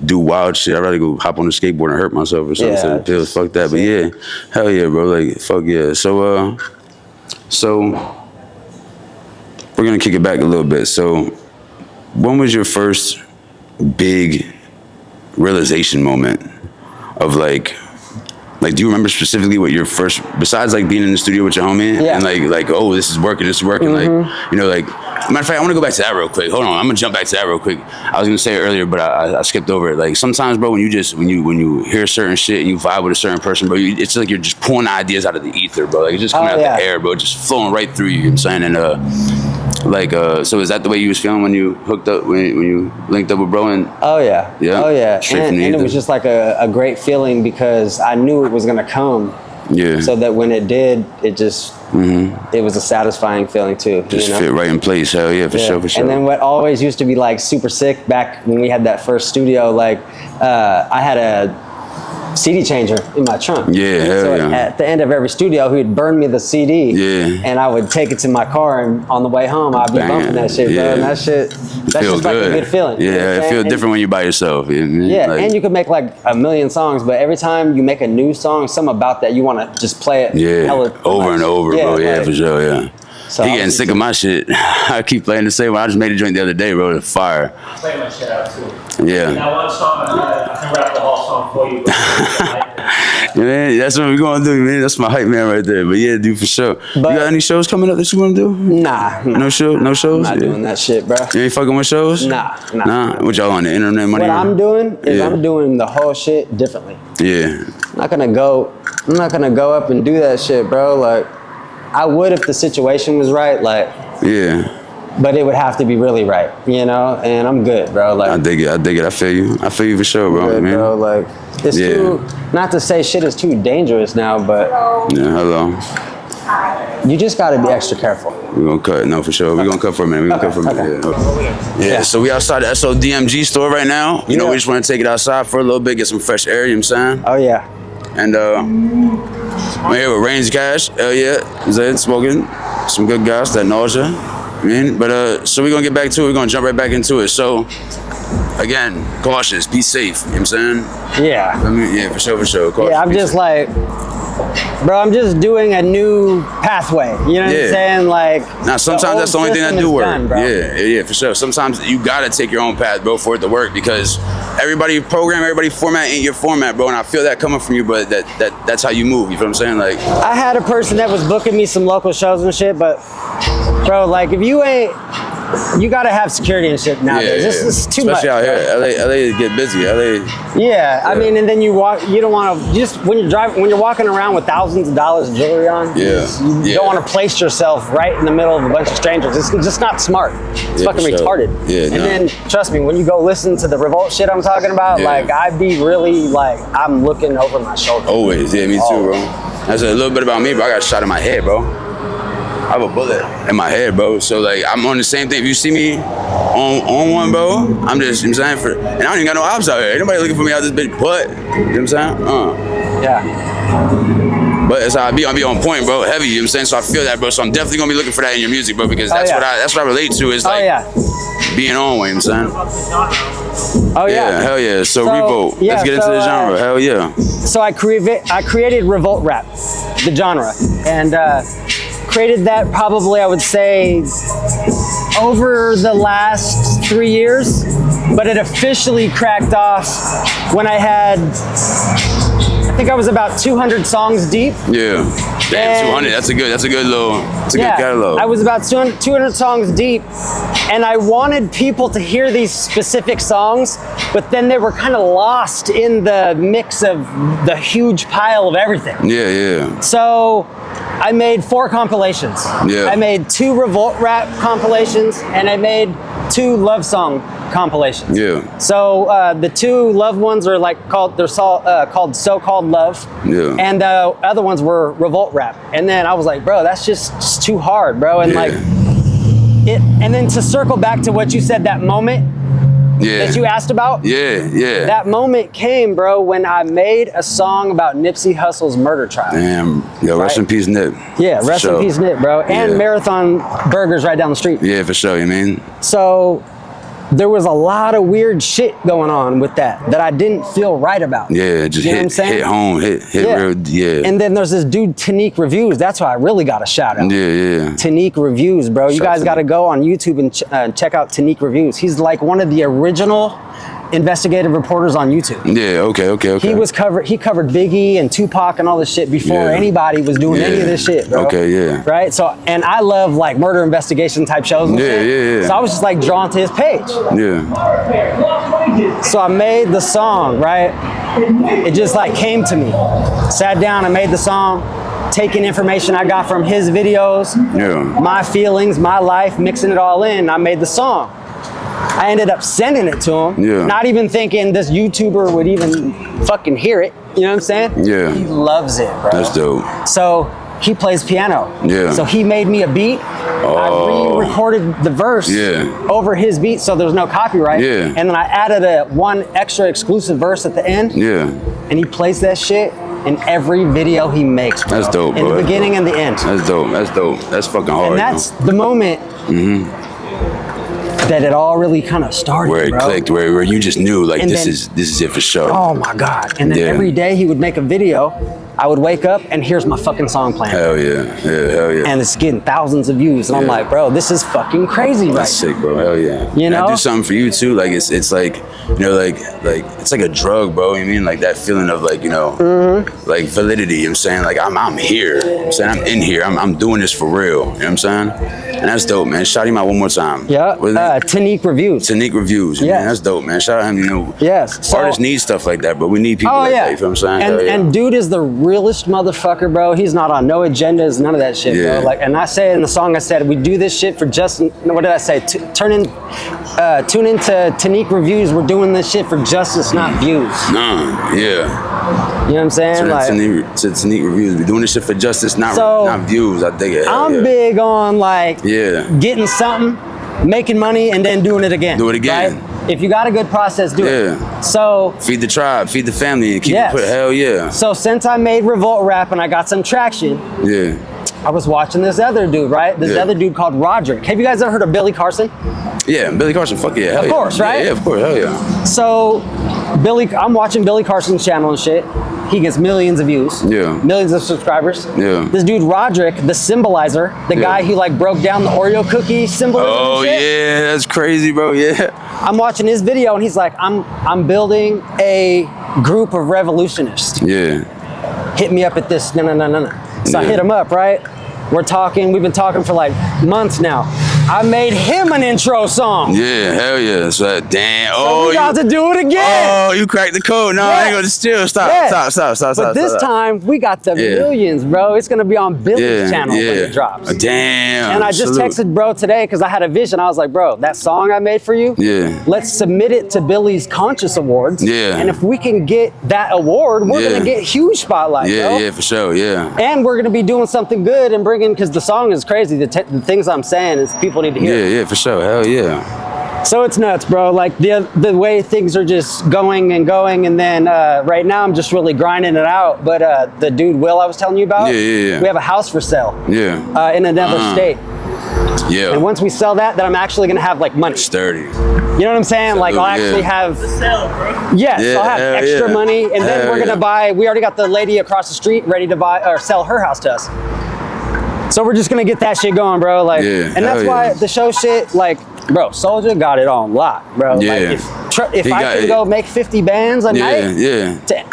Speaker 1: do wild shit. I'd rather go hop on the skateboard and hurt myself or something. Yeah, pills, fuck that. But yeah, hell yeah, bro. Like, fuck yeah. So we're gonna kick it back a little bit. So, when was your first big realization moment of like, Like, do you remember specifically what your first, besides like being in the studio with your homie, and like, oh, this is working, like, you know, like, matter of fact, I want to go back to that real quick. Hold on, I'm gonna jump back to that real quick. I was gonna say it earlier, but I skipped over it. Like, sometimes, bro, when you hear certain shit and you vibe with a certain person, bro, it's like you're just pulling ideas out of the ether, bro. Like, it's just coming out the air, bro, just flowing right through you. You know what I'm saying? And like, so is that the way you was feeling when you hooked up, when you linked up with bro? And
Speaker 2: oh yeah, and it was just like a great feeling because I knew it was gonna come. Yeah. So that when it did, it just it was a satisfying feeling too.
Speaker 1: Just fit right in place. Hell yeah, for sure.
Speaker 2: And then what always used to be like super sick back when we had that first studio, like I had a CD changer in my trunk.
Speaker 1: Yeah, hell yeah.
Speaker 2: At the end of every studio, he would burn me the CD. Yeah. And I would take it to my car, and on the way home, I'd be bumping that shit, bro. And that's just
Speaker 1: good.
Speaker 2: Like a good feeling.
Speaker 1: Yeah, it feels different when you're by yourself.
Speaker 2: Yeah, like, and you could make like a million songs, but every time you make a new song, something about that, you want to just play it
Speaker 1: over and over, bro. Yeah, for sure, yeah. So he getting sick of my shit. I keep playing the same one. I just made a joint the other day, bro. It's fire.
Speaker 3: Play my shit out too.
Speaker 1: Yeah.
Speaker 3: That one song, I can rap the whole song for you.
Speaker 1: Man, that's what we're gonna do, man. That's my hype man right there. But yeah, dude, for sure. But you got any shows coming up that you wanna do?
Speaker 2: Nah.
Speaker 1: No shows?
Speaker 2: I'm not doing that shit, bro.
Speaker 1: You ain't fucking with shows?
Speaker 2: Nah.
Speaker 1: What y'all on the internet money?
Speaker 2: What I'm doing is I'm doing the whole shit differently.
Speaker 1: Yeah.
Speaker 2: I'm not gonna go up and do that shit, bro. Like, I would if the situation was right, like. Yeah. But it would have to be really right, you know? And I'm good, bro. Like,
Speaker 1: I dig it. I feel you for sure, bro.
Speaker 2: Good, bro. Like, it's too, not to say shit is too dangerous now, but.
Speaker 1: Yeah, hello.
Speaker 2: You just gotta be extra careful.
Speaker 1: We're gonna cut, no, for sure. We're gonna cut for a minute. Yeah, so we outside the SODMG store right now. You know, we just wanna take it outside for a little bit, get some fresh air, you know what I'm saying?
Speaker 2: Oh, yeah.
Speaker 1: And we're here with RAINZ Cash. Hell yeah. Zed smoking. Some good guys, that nausea. I mean, but so we're gonna get back to it. We're gonna jump right back into it. So again, cautious, be safe, you know what I'm saying?
Speaker 2: Yeah.
Speaker 1: I mean, yeah, for sure. Cautious,
Speaker 2: yeah, I'm just like, bro, I'm just doing a new pathway. You know what I'm saying? Like,
Speaker 1: now sometimes that's the only thing that do work. Yeah, for sure. Sometimes you gotta take your own path, bro, for it to work, because everybody program, everybody format ain't your format, bro. And I feel that coming from you, but that's how you move. You feel what I'm saying? Like,
Speaker 2: I had a person that was booking me some local shows and shit, but bro, like, if you ain't, you gotta have security and shit nowadays. It's too much.
Speaker 1: Especially out here, LA get busy.
Speaker 2: Yeah, I mean, and then you don't want to just when you're walking around with thousands of dollars of jewelry on. You don't want to place yourself right in the middle of a bunch of strangers. It's just not smart. It's fucking retarded. And then trust me, when you go listen to the revolt shit I'm talking about, like, I be really like, I'm looking over my shoulder.
Speaker 1: Always, me too, bro. That's a little bit about me, bro. I got shot in my head, bro. I have a bullet in my head, bro. So like, I'm on the same thing. If you see me on one, bro, I'm just, you know what I'm saying, and I don't even got no ops out here. Ain't nobody looking for me out this bitch butt. You know what I'm saying?
Speaker 2: Yeah.
Speaker 1: But it's how I be on point, bro. Heavy, you know what I'm saying? So I feel that, bro. So I'm definitely gonna be looking for that in your music, bro, because that's what I relate to, is like being on, you know what I'm saying?
Speaker 2: Oh yeah.
Speaker 1: Hell yeah. So Revolt. Let's get into the genre. Hell yeah.
Speaker 2: So I created Revolt Rap, the genre, and created that probably, I would say, over the last 3 years, but it officially cracked off when I had, I think I was about 200 songs deep.
Speaker 1: Yeah. Damn, 200. That's a good little. It's a good catalog.
Speaker 2: I was about 200 songs deep, and I wanted people to hear these specific songs, but then they were kind of lost in the mix of the huge pile of everything.
Speaker 1: Yeah.
Speaker 2: So I made 4 compilations. I made 2 Revolt Rap compilations, and I made 2 love song compilations. So the 2 love ones are called So-Called Love. And the other ones were Revolt Rap. And then I was like, bro, that's just too hard, bro. And and then to circle back to what you said, that moment that you asked about. That moment came, bro, when I made a song about Nipsey Hussle's murder trial.
Speaker 1: Damn. Yo, rest in peace, Nip.
Speaker 2: Yeah, rest in peace, Nip, bro. And Marathon Burgers right down the street.
Speaker 1: Yeah, for sure, you mean?
Speaker 2: So there was a lot of weird shit going on with that I didn't feel right about.
Speaker 1: Yeah, just hit home, hit real,
Speaker 2: And then there's this dude, Tanique Reviews. That's why I really got a shout out.
Speaker 1: Yeah.
Speaker 2: Tanique Reviews, bro. You guys got to go on YouTube and check out Tanique Reviews. He's like one of the original investigative reporters on YouTube.
Speaker 1: Yeah, okay.
Speaker 2: He covered Biggie and Tupac and all this shit before anybody was doing any of this shit, bro.
Speaker 1: Okay, yeah.
Speaker 2: Right? So, and I love like murder investigation type shows and shit. So I was just like drawn to his page.
Speaker 1: Yeah.
Speaker 2: So I made the song, right? It just like came to me. Sat down and made the song, taking information I got from his videos, my feelings, my life, mixing it all in. I made the song. I ended up sending it to him, not even thinking this YouTuber would even fucking hear it. You know what I'm saying?
Speaker 1: Yeah.
Speaker 2: He loves it, bro.
Speaker 1: That's dope.
Speaker 2: So he plays piano.
Speaker 1: Yeah.
Speaker 2: So he made me a beat. I re-recorded the verse over his beat so there's no copyright.
Speaker 1: Yeah.
Speaker 2: And then I added one extra exclusive verse at the end.
Speaker 1: Yeah.
Speaker 2: And he plays that shit in every video he makes, bro.
Speaker 1: That's dope, bro.
Speaker 2: In the beginning and the end.
Speaker 1: That's dope. That's dope. That's fucking hard.
Speaker 2: And that's the moment that it all really kind of started,
Speaker 1: where it
Speaker 2: bro.
Speaker 1: clicked, where you just knew like
Speaker 2: And
Speaker 1: this
Speaker 2: then-
Speaker 1: is it for sure.
Speaker 2: Oh my God. And then every day he would make a video. I would wake up and here's my fucking song playing.
Speaker 1: Hell yeah.
Speaker 2: And it's getting thousands of views. And I'm like, bro, this is fucking crazy, right?
Speaker 1: That's sick, bro. Hell yeah.
Speaker 2: You know?
Speaker 1: I do something for you too. Like it's like, you know, like it's like a drug, bro. You know what I mean? Like that feeling of like, you know, like validity. You know what I'm saying? Like I'm here. You know what I'm saying? I'm in here. I'm doing this for real. You know what I'm saying? And that's dope, man. Shout him out one more time.
Speaker 2: Yeah. Tanique Reviews.
Speaker 1: Tanique Reviews. Yeah. Man, that's dope, man. Shout out him, you know.
Speaker 2: Yes. So,
Speaker 1: artists need stuff like that, but we need people like that. You know what I'm saying?
Speaker 2: And dude is the realest motherfucker, bro. He's not on no agendas, none of that shit, bro. Like, and I say in the song, I said, we do this shit for just, what did I say? Tune into Tanique Reviews. We're doing this shit for justice, not views.
Speaker 1: Yeah.
Speaker 2: You know what I'm saying?
Speaker 1: Turn
Speaker 2: like,
Speaker 1: Tanique Reviews. We're doing this shit for justice, not views. I dig it.
Speaker 2: I'm big on like getting something, making money, and then doing it again.
Speaker 1: Do it again.
Speaker 2: Right? If you got a good process, do it. So
Speaker 1: feed the tribe, feed the family, and keep it put. Hell yeah.
Speaker 2: So since I made Revolt Rap and I got some traction, I was watching this other dude, right? This other dude called Roderick. Have you guys ever heard of Billy Carson?
Speaker 1: Yeah, Billy Carson. Fuck yeah. Hell
Speaker 2: of course, right?
Speaker 1: Yeah, of course. Hell yeah.
Speaker 2: So I'm watching Billy Carson's channel and shit. He gets millions of views. Yeah. Millions of subscribers. Yeah. This dude Roderick, the symbolizer, the guy who like broke down the Oreo cookie symbolism.
Speaker 1: Oh and shit. Yeah, that's crazy, bro. Yeah.
Speaker 2: I'm watching his video and he's like, I'm building a group of revolutionists.
Speaker 1: Yeah.
Speaker 2: Hit me up at this. No. So I hit him up, right? We're talking. We've been talking for like months now. I made him an intro song.
Speaker 1: Yeah, hell yeah. So damn.
Speaker 2: So we got to do it again.
Speaker 1: Oh, you cracked the code. No, I ain't gonna still stop.
Speaker 2: But this time we got the millions, bro. It's gonna be on Billy's channel when it drops.
Speaker 1: Damn.
Speaker 2: And I just texted bro today because I had a vision. I was like, bro, that song I made for you. Yeah. Let's submit it to Billy's Conscious Awards. Yeah. And if we can get that award, we're gonna get huge spotlight.
Speaker 1: Yeah,
Speaker 2: bro.
Speaker 1: yeah, for sure. Yeah.
Speaker 2: And we're gonna be doing something good and bringing, because the song is crazy. The things I'm saying is people need to hear.
Speaker 1: Yeah, for sure. Hell yeah.
Speaker 2: So it's nuts, bro. Like the way things are just going, and then right now I'm just really grinding it out. But the dude Will I was telling you about, we have a house for sale. Yeah. In another state. Yeah. And once we sell that, then I'm actually gonna have like money.
Speaker 1: Sturdy.
Speaker 2: You know what I'm saying? Like I'll actually have. Yes, I'll have extra money, and then we're gonna buy. We already got the lady across the street ready to buy or sell her house to us. So we're just gonna get that shit going, bro. Like, and that's why the show shit, like, bro, SOULJA got it on lock, bro. Yeah. Like, if I could go make 50 bands a night,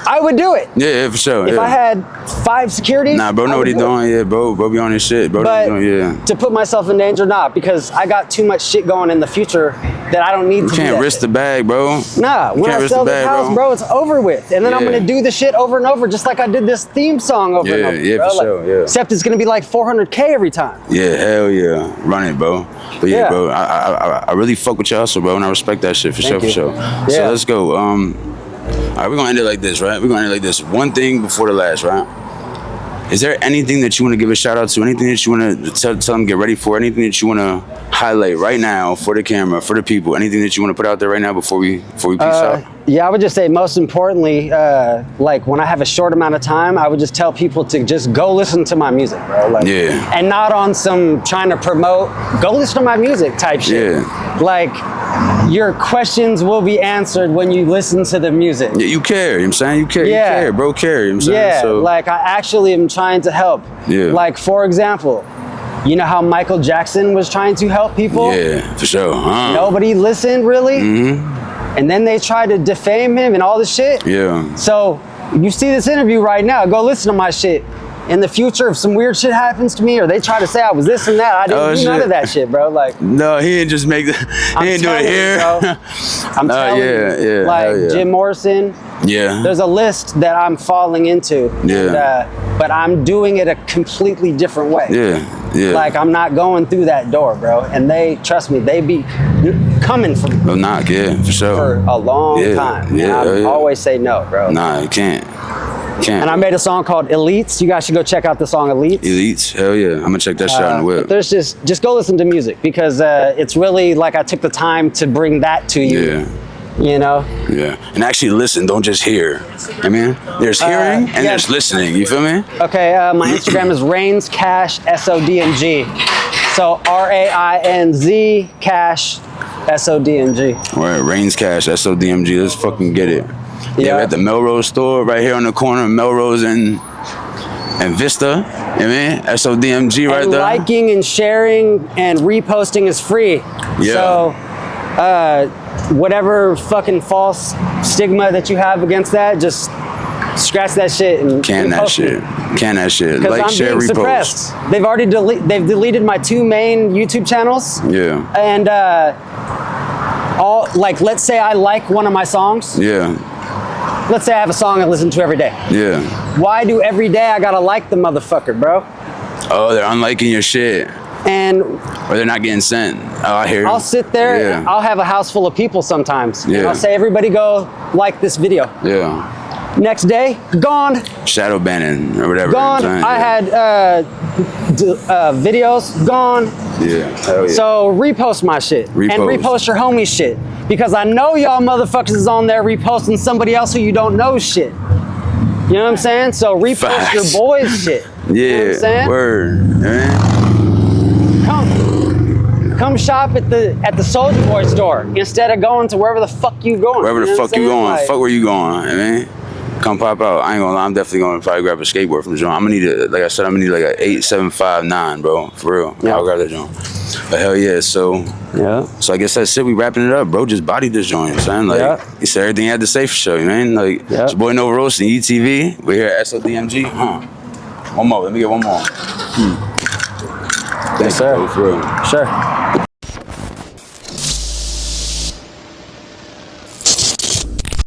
Speaker 2: I would do it.
Speaker 1: Yeah, for sure.
Speaker 2: If I had 5 securities,
Speaker 1: nah, bro, know what he doing. Yeah, bro be on his shit, bro.
Speaker 2: But to put myself in danger, not because I got too much shit going in the future that I don't need to.
Speaker 1: You can't risk the bag, bro.
Speaker 2: Nah, when I sell this house, bro, it's over with, and then I'm gonna do the shit over and over, just like I did this theme song over and over.
Speaker 1: Yeah,
Speaker 2: bro.
Speaker 1: for sure. Yeah.
Speaker 2: Except it's gonna be like 400K every time.
Speaker 1: Yeah, hell yeah, run it, bro. But yeah, bro, I really fuck with your hustle, bro, and I respect that shit for sure. Yeah. So let's go. All right, we're gonna end it like this, right? We're gonna end it like this. One thing before the last, right? Is there anything that you want to give a shout out to? Anything that you want to tell them get ready for? Anything that you want to highlight right now for the camera, for the people? Anything that you want to put out there right now before we peace out?
Speaker 2: Yeah, I would just say most importantly, like when I have a short amount of time, I would just tell people to just go listen to my music, bro. Like, and not on some trying to promote, go listen to my music type shit. Yeah. Like, your questions will be answered when you listen to the music.
Speaker 1: Yeah, you care, you know what I'm saying? You care, you care, bro, care, you know what I'm saying?
Speaker 2: Yeah, so, like I actually am trying to help. Yeah. Like, for example, you know how Michael Jackson was trying to help people?
Speaker 1: Yeah, for sure.
Speaker 2: Nobody listened, really? Mm-hmm. and then they try to defame him and all this shit.
Speaker 1: Yeah.
Speaker 2: So you see this interview right now, go listen to my shit. In the future, if some weird shit happens to me or they try to say I was this and that, I didn't do none of that shit, bro. Like,
Speaker 1: no, he didn't just make the, he didn't do it here.
Speaker 2: I'm telling you, like Jim Morrison.
Speaker 1: Yeah.
Speaker 2: There's a list that I'm falling into.
Speaker 1: Yeah.
Speaker 2: And, but I'm doing it a completely different way.
Speaker 1: Yeah. Yeah.
Speaker 2: Like, I'm not going through that door, bro. And they, trust me, they be coming for me.
Speaker 1: No knock, yeah, for sure.
Speaker 2: For a long time.
Speaker 1: Yeah.
Speaker 2: And I always say no, bro.
Speaker 1: Nah, you can't.
Speaker 2: And I made a song called Elites. You guys should go check out the song Elites.
Speaker 1: Elites, hell yeah. I'm gonna check that shit out in the whip.
Speaker 2: There's just go listen to music because it's really like I took the time to bring that to you.
Speaker 1: Yeah.
Speaker 2: You know?
Speaker 1: Yeah. And actually listen, don't just hear. I mean, there's hearing and there's listening. You feel me?
Speaker 2: Okay, my Instagram is RAINZ Cash SODMG. So RAINZ Cash SODMG.
Speaker 1: All right, RAINZ Cash SODMG. Let's fucking get it. Yeah, we're at the Melrose store right here on the corner of Melrose and Vista. You know what I mean? SODMG right there.
Speaker 2: Liking and sharing and reposting is free.
Speaker 1: Yeah.
Speaker 2: So whatever fucking false stigma that you have against that, just scratch that shit and
Speaker 1: can that shit. Can that shit.
Speaker 2: Because
Speaker 1: like,
Speaker 2: I'm
Speaker 1: share,
Speaker 2: being
Speaker 1: repost.
Speaker 2: suppressed. They've already they've deleted my 2 main YouTube channels.
Speaker 1: Yeah.
Speaker 2: And like, let's say I like one of my songs.
Speaker 1: Yeah.
Speaker 2: Let's say I have a song I listen to every day.
Speaker 1: Yeah.
Speaker 2: Why do every day I gotta like the motherfucker, bro?
Speaker 1: Oh, they're unliking your shit.
Speaker 2: And
Speaker 1: or they're not getting sent. Oh, I hear you.
Speaker 2: I'll sit there and I'll have a house full of people sometimes.
Speaker 1: Yeah.
Speaker 2: And I'll say, everybody go like this video.
Speaker 1: Yeah.
Speaker 2: Next day, gone.
Speaker 1: Shadow banning or whatever.
Speaker 2: Gone. I had videos gone.
Speaker 1: Yeah. Hell yeah.
Speaker 2: So repost my shit. And repost your homie shit. Because I know y'all motherfuckers is on there reposting somebody else who you don't know shit. You know what I'm saying? So repost your boys shit.
Speaker 1: Yeah.
Speaker 2: You know what I'm saying?
Speaker 1: Word.
Speaker 2: Come shop at the SOULJA Boy store instead of going to wherever the fuck you going.
Speaker 1: Wherever the fuck you going.
Speaker 2: Like,
Speaker 1: fuck where you going, I mean. Come pop out. I ain't gonna lie, I'm definitely gonna probably grab a skateboard from the joint. I'm gonna need like I said, I'm gonna need like a 8759, bro. For real. Yeah. I'll grab that joint. But hell yeah, so So I guess that's it. We wrapping it up, bro. Just body this joint, you know what I'm saying? Like he said everything he had to say for sure, you know what I mean? Like it's your boy Nova Roast and YuckMouth. We're here at SODMG. One more, let me get one more.
Speaker 2: Yes, sir.
Speaker 1: For real.
Speaker 2: Sure.